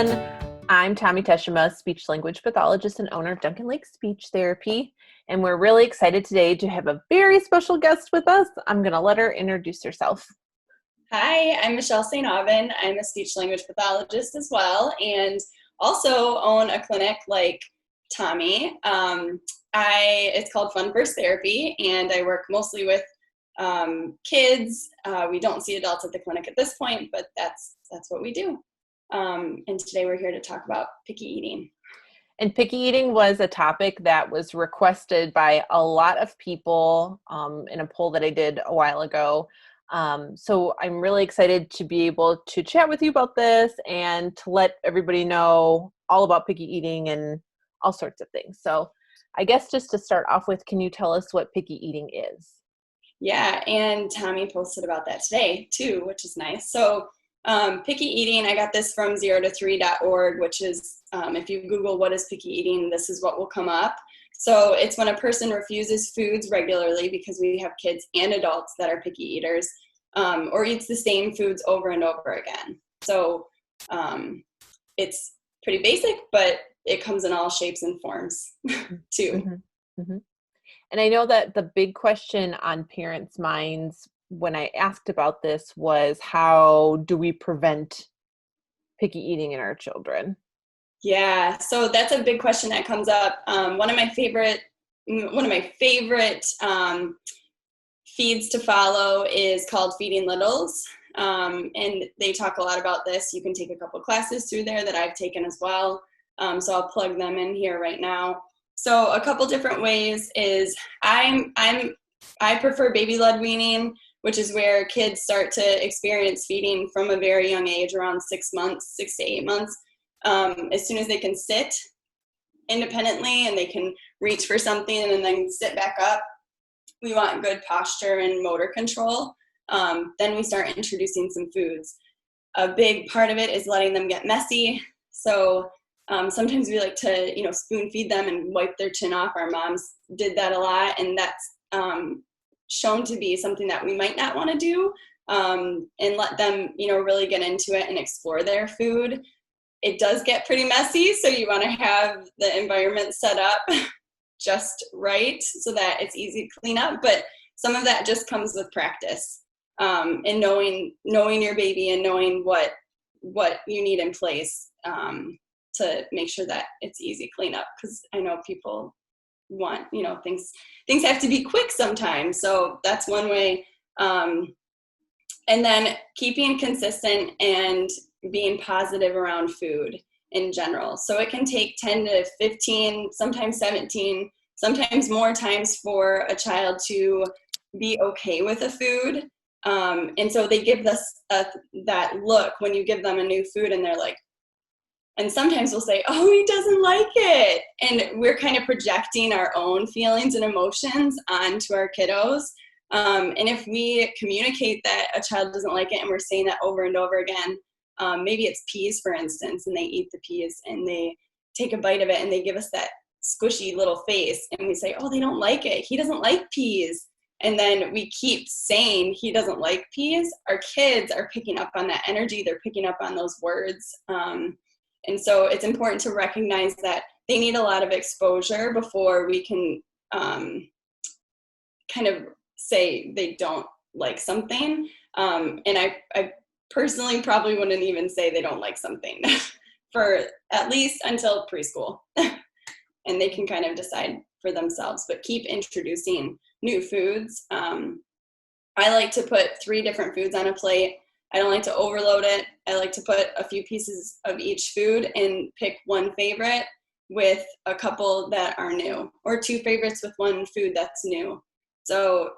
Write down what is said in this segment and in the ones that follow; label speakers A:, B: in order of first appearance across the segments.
A: everyone. I'm Tommy Teshima, speech language pathologist and owner of Duncan Lake Speech Therapy. And we're really excited today to have a very special guest with us. I'm going to let her introduce herself.
B: Hi, I'm Michelle St. Aubin. I'm a speech language pathologist as well, and also own a clinic like Tommy. It's called Fun First Therapy, and I work mostly with kids. We don't see adults at the clinic at this point, but that's what we do. And today we're here to talk about picky eating.
A: And picky eating was a topic that was requested by a lot of people in a poll that I did a while ago. So I'm really excited to be able to chat with you about this and to let everybody know all about picky eating and all sorts of things. So I guess just to start off with, can you tell us what picky eating is?
B: Yeah, and Tommy posted about that today too, which is nice. So picky eating, I got this from 0to3.org, which is, if you Google what is picky eating, this is what will come up. So it's when a person refuses foods regularly, because we have kids and adults that are picky eaters, or eats the same foods over and over again. So it's pretty basic, but it comes in all shapes and forms too.
A: Mm-hmm. Mm-hmm. And I know that the big question on parents' minds when I asked about this was, how do we prevent picky eating in our children?
B: Yeah, so that's a big question that comes up. One of my favorite feeds to follow is called Feeding Littles, and they talk a lot about this. You can take a couple classes through there that I've taken as well, so I'll plug them in here right now. So a couple different ways is I prefer baby-led weaning, which is where kids start to experience feeding from a very young age, around 6 to 8 months. As soon as they can sit independently and they can reach for something and then sit back up, we want good posture and motor control. Then we start introducing some foods. A big part of it is letting them get messy. So sometimes we like to, spoon feed them and wipe their chin off. Our moms did that a lot, and that's shown to be something that we might not want to do, and let them, really get into it and explore their food. It does get pretty messy, so you want to have the environment set up just right so that it's easy to clean up. But some of that just comes with practice, and knowing your baby and knowing what you need in place to make sure that it's easy cleanup. Because I know people want, things have to be quick sometimes. So that's one way. And then keeping consistent and being positive around food in general. So it can take 10 to 15, sometimes 17, sometimes more times for a child to be okay with a food. And so they give us that look when you give them a new food and they're like, and sometimes we'll say, oh, he doesn't like it. And we're kind of projecting our own feelings and emotions onto our kiddos. And if we communicate that a child doesn't like it and we're saying that over and over again, maybe it's peas, for instance, and they eat the peas and they take a bite of it and they give us that squishy little face and we say, oh, they don't like it. He doesn't like peas. And then we keep saying he doesn't like peas. Our kids are picking up on that energy. They're picking up on those words. And so it's important to recognize that they need a lot of exposure before we can kind of say they don't like something. And I personally probably wouldn't even say they don't like something for at least until preschool. And they can kind of decide for themselves, but keep introducing new foods. I like to put 3 different foods on a plate. I don't like to overload it. I like to put a few pieces of each food and pick one favorite with a couple that are new, or 2 favorites with one food that's new. So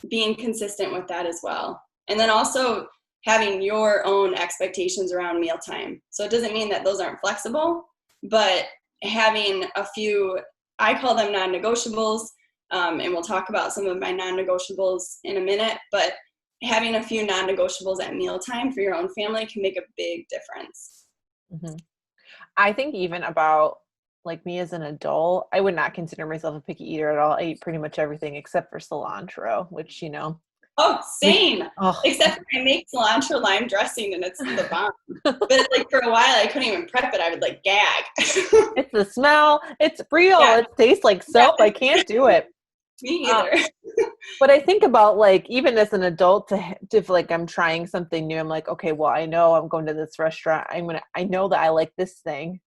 B: being consistent with that as well. And then also having your own expectations around mealtime. So it doesn't mean that those aren't flexible, but having a few, I call them non-negotiables, and we'll talk about some of my non-negotiables in a minute, but having a few non-negotiables at mealtime for your own family can make a big difference.
A: Mm-hmm. I think even about like me as an adult, I would not consider myself a picky eater at all. I eat pretty much everything except for cilantro, which,
B: Oh, same.
A: Oh,
B: Except I make cilantro lime dressing and it's the bomb. But like for a while I couldn't even prep it. I would like gag.
A: it's the smell. It's real.
B: Yeah,
A: It tastes like soap.
B: yeah.
A: I can't do it.
B: Me
A: Uh,
B: either.
A: but I think about like, even as an adult to like, I'm trying something new. I'm like, okay, well, I know I'm going to this restaurant. I know that I like this thing.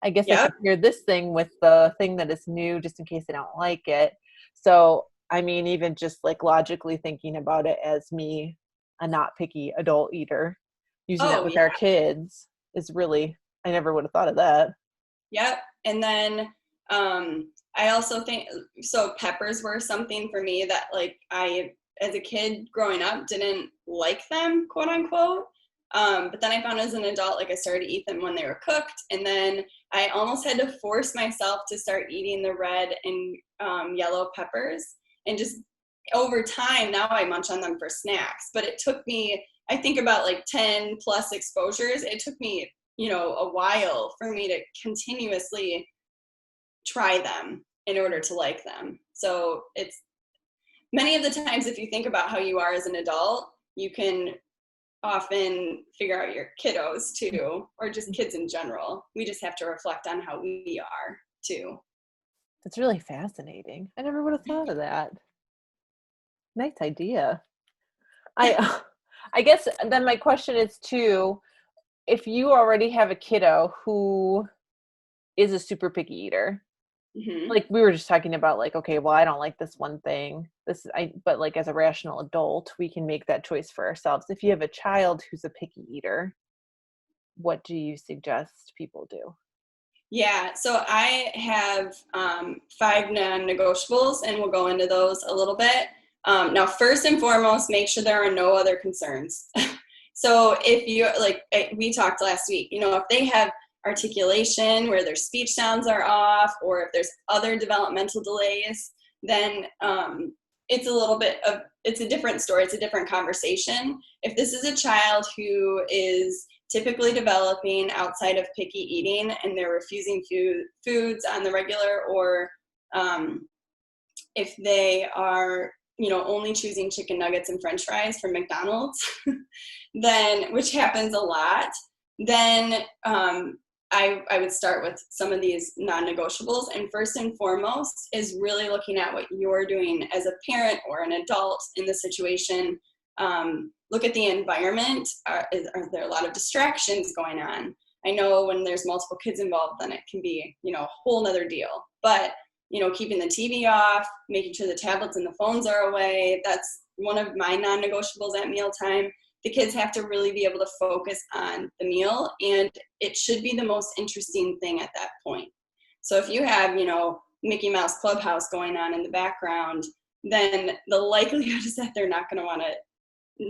A: I guess I
B: Yep.
A: compare this thing with the thing that is new just in case I don't like it. So, I mean, even just like logically thinking about it as me, a not picky adult eater, using that
B: Oh,
A: with
B: yeah.
A: our kids is really, I never would have thought of that.
B: Yep. And then I also think so peppers were something for me that like I as a kid growing up didn't like them, quote unquote. But then I found as an adult, like I started to eat them when they were cooked. And then I almost had to force myself to start eating the red and yellow peppers. And just over time, now I munch on them for snacks. But it took me, I think about like 10 plus exposures. It took me, a while for me to continuously try them in order to like them. So it's many of the times, if you think about how you are as an adult, you can often figure out your kiddos too, or just kids in general. We just have to reflect on how we are too.
A: It's really fascinating. I never would have thought of that. Nice idea. I I guess then my question is too, if you already have a kiddo who is a super picky eater,
B: Hmm.
A: like we were just talking about, like, okay, well, I don't like this one thing, but like as a rational adult we can make that choice for ourselves. If you have a child who's a picky eater, what do you suggest people do?
B: Yeah, so I have 5 non-negotiables, and we'll go into those a little bit. Now, first and foremost, make sure there are no other concerns. So if you, like we talked last week, if they have articulation where their speech sounds are off, or if there's other developmental delays, then it's a little bit of, it's a different story. It's a different conversation. If this is a child who is typically developing outside of picky eating and they're refusing foods on the regular, or if they are only choosing chicken nuggets and french fries from McDonald's, then, which happens a lot, then I would start with some of these non-negotiables. And first and foremost is really looking at what you're doing as a parent or an adult in the situation. Look at the environment. Are there a lot of distractions going on? I know when there's multiple kids involved, then it can be, a whole nother deal. But, keeping the TV off, making sure the tablets and the phones are away. That's one of my non-negotiables at mealtime. The kids have to really be able to focus on the meal, and it should be the most interesting thing at that point. So if you have, Mickey Mouse Clubhouse going on in the background, then the likelihood is that they're not going to want to,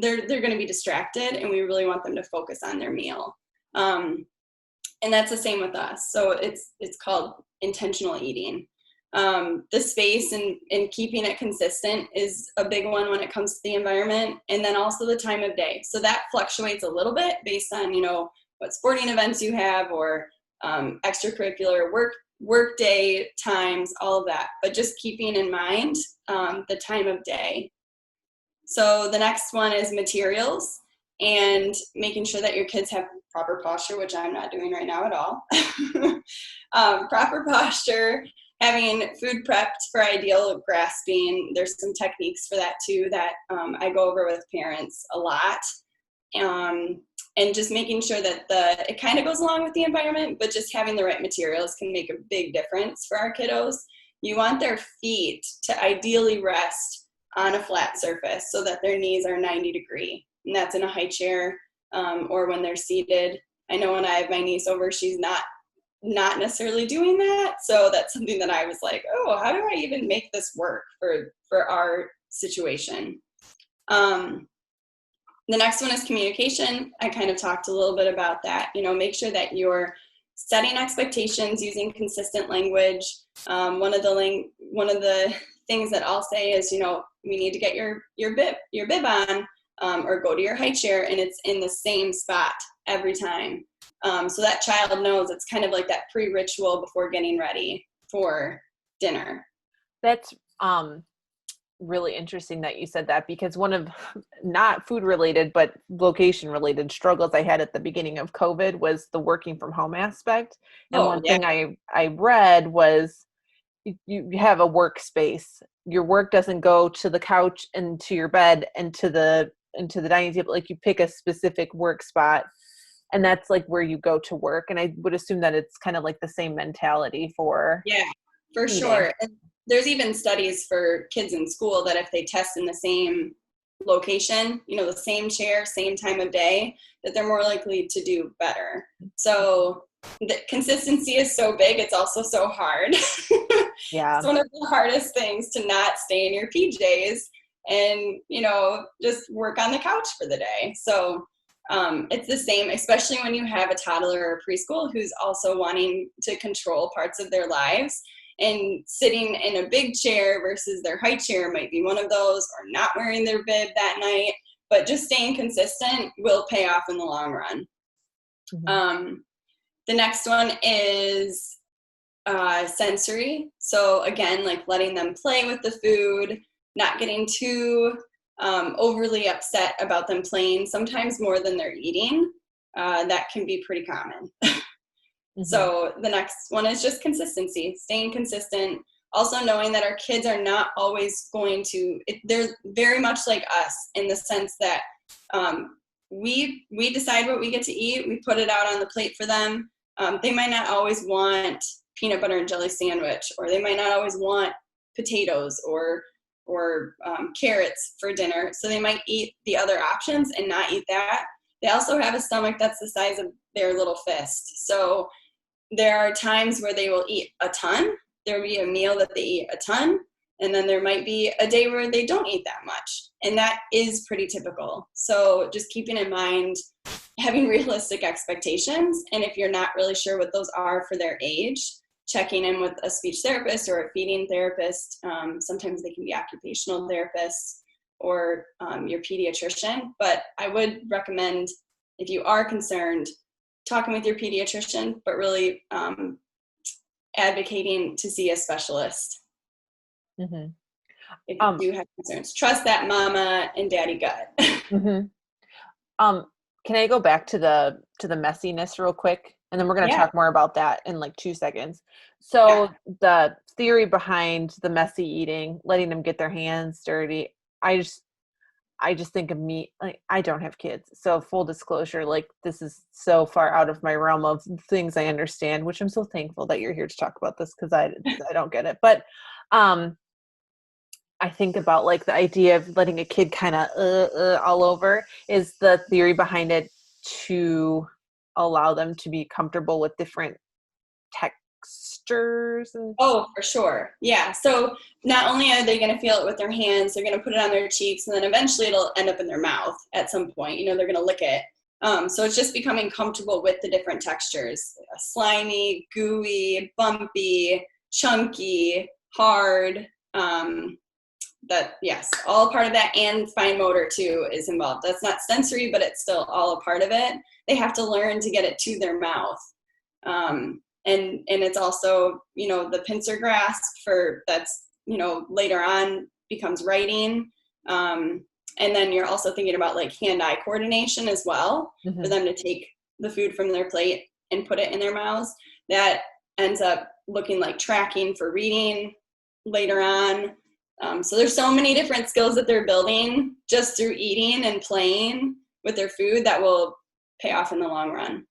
B: they're going to be distracted, and we really want them to focus on their meal. And that's the same with us. So it's called intentional eating. The space and keeping it consistent is a big one when it comes to the environment, and then also the time of day. So that fluctuates a little bit based on what sporting events you have, or extracurricular work day times, all of that. But just keeping in mind the time of day. So the next one is materials, and making sure that your kids have proper posture, which I'm not doing right now at all. Proper posture, having food prepped for ideal grasping. There's some techniques for that too that I go over with parents a lot. And just making sure that it kind of goes along with the environment, but just having the right materials can make a big difference for our kiddos. You want their feet to ideally rest on a flat surface so that their knees are 90 degree. And that's in a high chair, or when they're seated. I know when I have my niece over, she's not necessarily doing that. So that's something that I was like, oh, how do I even make this work for our situation? The next one is communication. I kind of talked a little bit about that. Make sure that you're setting expectations using consistent language. One of the things that I'll say is, we need to get your bib on, or go to your high chair, and it's in the same spot every time. So that child knows it's kind of like that pre-ritual before getting ready for dinner.
A: That's really interesting that you said that, because one of, not food related, but location related struggles I had at the beginning of COVID was the working from home aspect. And
B: Oh,
A: one
B: yeah.
A: thing I read was you have a workspace. Your work doesn't go to the couch and to your bed and to the dining table. Like, you pick a specific work spot, and that's like where you go to work. And I would assume that it's kind of like the same mentality for
B: Yeah, for
A: eating.
B: sure. And there's even studies for kids in school that if they test in the same location, the same chair, same time of day, that they're more likely to do better. So the consistency is so big, it's also so hard. It's
A: Yeah.
B: one of the hardest things to not stay in your PJs and, just work on the couch for the day. So it's the same, especially when you have a toddler or preschool who's also wanting to control parts of their lives. And sitting in a big chair versus their high chair might be one of those, or not wearing their bib that night. But just staying consistent will pay off in the long run.
A: Mm-hmm.
B: The next one is sensory. So again, like letting them play with the food, not getting too overly upset about them playing, sometimes more than they're eating. That can be pretty common.
A: Mm-hmm.
B: So the next one is just consistency, staying consistent. Also knowing that our kids are not always going to, they're very much like us in the sense that we decide what we get to eat. We put it out on the plate for them. They might not always want peanut butter and jelly sandwich, or they might not always want potatoes or carrots for dinner. So they might eat the other options and not eat that. They also have a stomach that's the size of their little fist. So there are times where they will eat a ton. There will be a meal that they eat a ton. And then there might be a day where they don't eat that much. And that is pretty typical. So just keeping in mind, having realistic expectations. And if you're not really sure what those are for their age, checking in with a speech therapist or a feeding therapist. Sometimes they can be occupational therapists or your pediatrician. But I would recommend, if you are concerned, talking with your pediatrician, but really advocating to see a specialist.
A: Mm-hmm.
B: If you do have concerns, trust that mama and daddy gut.
A: Mm-hmm. Can I go back to the messiness real quick? And then we're going to
B: Yeah.
A: talk more about that in like 2 seconds. So the theory behind the messy eating, letting them get their hands dirty, I just think of me, like, I don't have kids. So full disclosure, like, this is so far out of my realm of things I understand, which I'm so thankful that you're here to talk about this, because I don't get it. But I think about like the idea of letting a kid kind of all over. Is the theory behind it to allow them to be comfortable with different textures and
B: Oh, for sure. Yeah. So not only are they going to feel it with their hands, they're going to put it on their cheeks, and then eventually it'll end up in their mouth at some point. They're going to lick it. So it's just becoming comfortable with the different textures: slimy, gooey, bumpy, chunky, hard. Yes, all part of that, and fine motor too is involved. That's not sensory, but it's still all a part of it. They have to learn to get it to their mouth. And it's also, the pincer grasp for that's, later on becomes writing. And then you're also thinking about like hand-eye coordination as well, for them to take the food from their plate and put it in their mouths. That ends up looking like tracking for reading later on. So there's so many different skills that they're building just through eating and playing with their food that will pay off in the long run.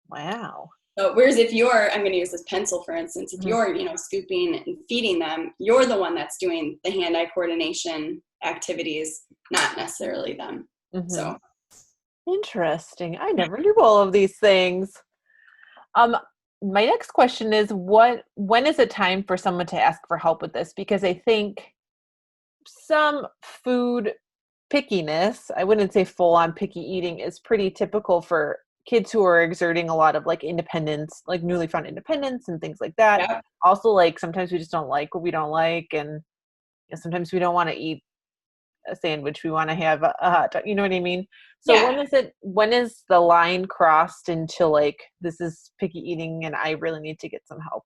A: Wow.
B: So whereas if I'm going to use this pencil, for instance, if you're, scooping and feeding them, you're the one that's doing the hand-eye coordination activities, not necessarily them. So
A: Interesting. I never knew all of these things. My next question is, when is it time for someone to ask for help with this? Because I think some food pickiness, I wouldn't say full on picky eating, is pretty typical for kids who are exerting a lot of like independence, like newly found independence and things like that.
B: yeah.
A: Also, like, sometimes we just don't like what we don't like, and sometimes we don't want to eat a sandwich. We want to have a hot dog. You know what I mean? So
B: Yeah.
A: when is the line crossed into like, this is picky eating and I really need to get some help?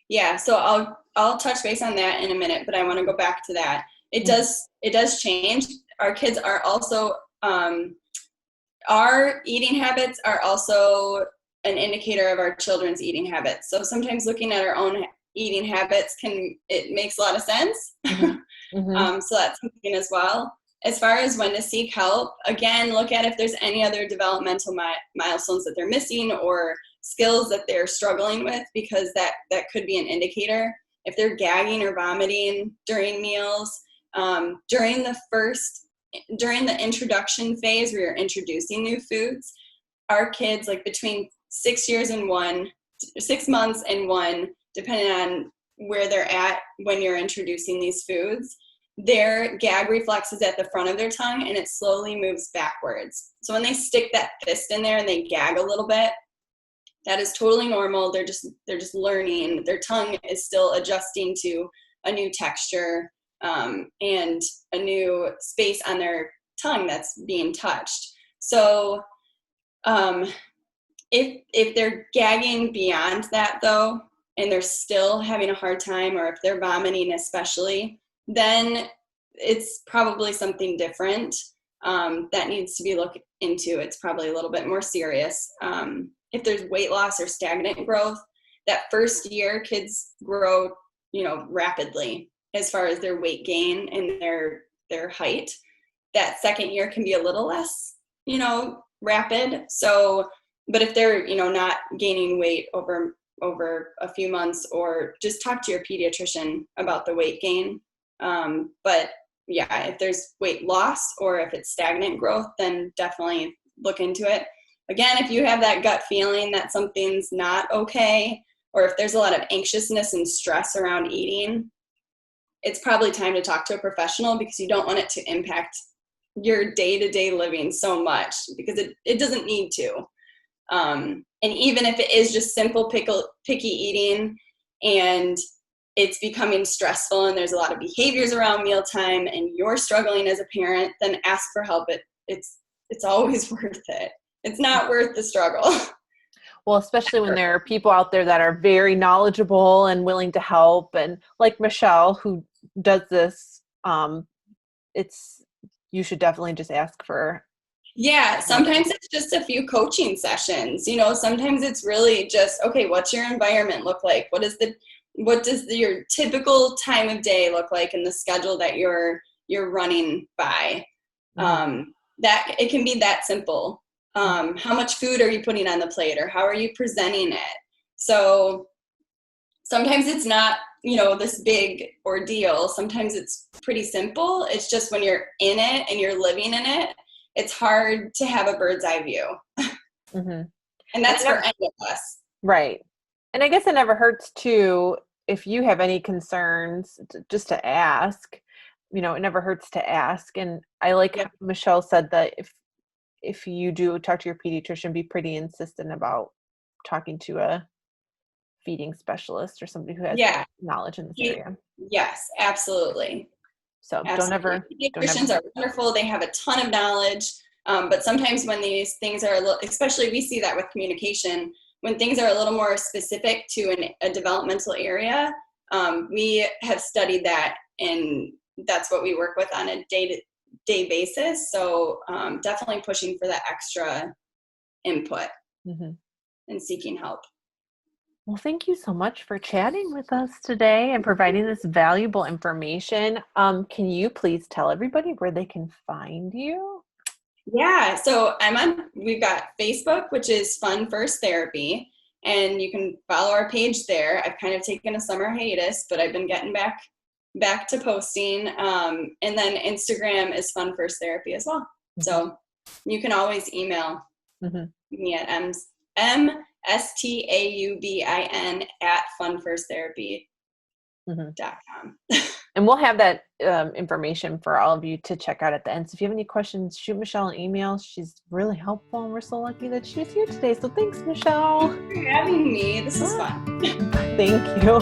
B: Yeah. So I'll touch base on that in a minute, but I want to go back to that. it does change. Our kids are also, our eating habits are also an indicator of our children's eating habits. So sometimes looking at our own eating habits it makes a lot of sense. So that's something as well. As far as when to seek help, again, look at if there's any other developmental milestones that they're missing or skills that they're struggling with, because that could be an indicator. If they're gagging or vomiting during meals, during the introduction phase where you're introducing new foods, our kids, like between 6 months and 1, depending on where they're at when you're introducing these foods, their gag reflex is at the front of their tongue and it slowly moves backwards. So when they stick that fist in there and they gag a little bit, that is totally normal. They're just learning. Their tongue is still adjusting to a new texture and a new space on their tongue that's being touched. So if they're gagging beyond that though, and they're still having a hard time, or if they're vomiting especially, then it's probably something different that needs to be looked into. It's probably a little bit more serious. If there's weight loss or stagnant growth, that first year kids grow, rapidly as far as their weight gain and their height. That second year can be a little less, rapid. So, but if they're, not gaining weight over a few months, or just talk to your pediatrician about the weight gain. But yeah, if there's weight loss or if it's stagnant growth, then definitely look into it. Again, if you have that gut feeling that something's not okay, or if there's a lot of anxiousness and stress around eating, it's probably time to talk to a professional, because you don't want it to impact your day-to-day living so much, because it doesn't need to. And even if it is just simple picky eating and it's becoming stressful and there's a lot of behaviors around mealtime and you're struggling as a parent, then ask for help. It's always worth it. It's not worth the struggle.
A: Well, especially when there are people out there that are very knowledgeable and willing to help. And like Michelle, who does this, you should definitely just ask for.
B: Yeah, sometimes it's just a few coaching sessions. Sometimes it's really just, okay, what's your environment look like? What does your typical time of day look like in the schedule that you're running by? That it can be that simple. How much food are you putting on the plate, or how are you presenting it? So sometimes it's not, this big ordeal. Sometimes it's pretty simple. It's just when you're in it and you're living in it, it's hard to have a bird's eye view. And that's for any of us. Right.
A: And I guess it never hurts too, if you have any concerns, just to ask. It never hurts to ask. And I like Michelle said that if you do talk to your pediatrician, be pretty insistent about talking to a feeding specialist or somebody who has knowledge in this area.
B: Yes, absolutely.
A: So
B: pediatricians are wonderful. They have a ton of knowledge. But sometimes when these things are especially we see that with communication, when things are a little more specific to a developmental area, we have studied that, and that's what we work with on a day-to-day basis. So definitely pushing for that extra input and seeking help.
A: Well, thank you so much for chatting with us today and providing this valuable information. Can you please tell everybody where they can find you?
B: Yeah, so we've got Facebook, which is Fun First Therapy, and you can follow our page there. I've kind of taken a summer hiatus, but I've been getting back to posting. And then Instagram is Fun First Therapy as well. So you can always email me at mstaubin@funfirsttherapy.com.
A: And we'll have that information for all of you to check out at the end. So if you have any questions, shoot Michelle an email. She's really helpful, and we're so lucky that she's here today. So thanks, Michelle.
B: Thanks for having me. This is fun.
A: Thank you.